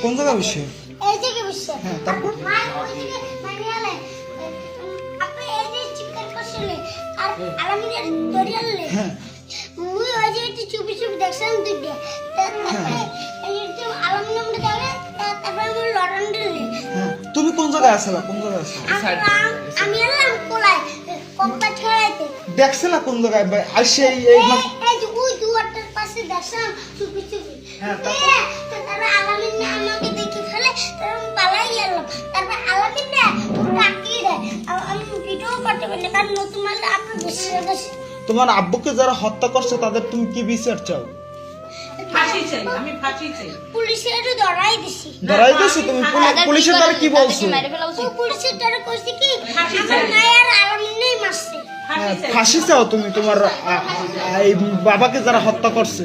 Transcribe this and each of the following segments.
কোন জায়গা বিষয়? এই জায়গা বিষয়। হ্যাঁ, তারপর মাই ওই জায়গা মারিয়ালে আপনি এই যে চিৎকার করছিলে আর আলামিনে দরিয়ালে মুই ওই যে চুপি চুপি দেখছিলাম দুইটা তারপরে এই যে আলামিনে আমরা দেখে তারপরে আমি লড়ন দিলে। তুমি কোন জায়গায় আছিলা? কোন জায়গায় আছিলা? আমি এলাম কোলায় কম্পা ছড়াইতে দেখছিলা কোন জায়গায়? আসে এই এই যে ওই দুয়ারটার পাশে দেখছিলাম চুপি চুপি। হ্যাঁ, তারপরে আলামিনে আমাকে দেখে ফেলে তারপর পালাই গেলাম। তারপর আলামিনে ডাকি দেয় আমি ভিডিও করতে পারি না কারণ নতুন মালে আপনার বিশ্বাস আছে। তোমার আব্বুকে যারা হত্যা করছে তাদের তুমি কি বিচার চাও? ফাঁসি চাই, আমি ফাঁসি চাই। পুলিশের ধরাই দিছি। ধরাই দিয়েছো তুমি? পুলিশের দ্বারা কি বলছো? তো পুলিশের ধরে কইছে কি ফাঁসি আমার চাই। মায়ের আলামিনেই মারছে। ফাঁসি চাই। ফাঁসি চাও তুমি তোমার এই বাবাকে যারা হত্যা করছে?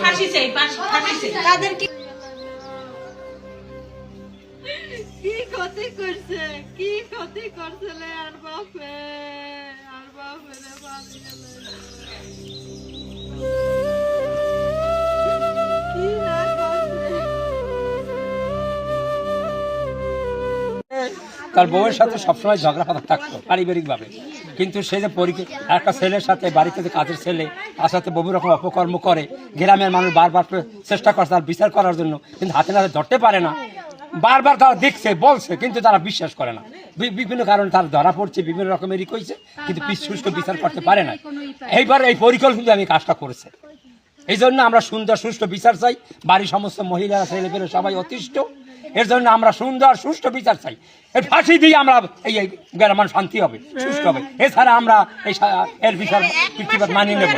ফাঁসি চাই, ফাঁসি চাই। তাদেরকে কি ক্ষতি করছে, কি ক্ষতি করছিলে আর বাপে রে বাড়ি গেলে কি না করছে। তার বউয়ের সাথে সবসময় ঝগড়া ফাঁকা থাকতো পারিবারিকভাবে, কিন্তু সে যে একটা ছেলের সাথে বাড়িতে যে কাজের ছেলে তার সাথে বহু রকম অপকর্ম করে, গ্রামের মানুষ বারবার চেষ্টা করছে তার বিচার করার জন্য, কিন্তু হাতে নাতে ধরতে পারে না। বারবার তারা দেখছে বলছে কিন্তু তারা বিশ্বাস করে না, বিভিন্ন কারণে তারা ধরা পড়ছে, বিভিন্ন রকমেরই কইছে, কিন্তু সুষ্ঠু বিচার করতে পারে না। এইবার এই পরিকল্পিত আমি কাজটা করেছে, এই জন্য আমরা সুন্দর সুষ্ঠু বিচার চাই। বাড়ির সমস্ত মহিলারা ছেলেপেলে সবাই অতিষ্ঠ, এর জন্য আমরা সুন্দর সুষ্ঠু বিচার চাই। এই ফাঁসি দিয়ে আমরা এই গ্রামের শান্তি হবে, সুষ্ঠু হবে। এছাড়া আমরা এর বিচার মানিয়ে নেব।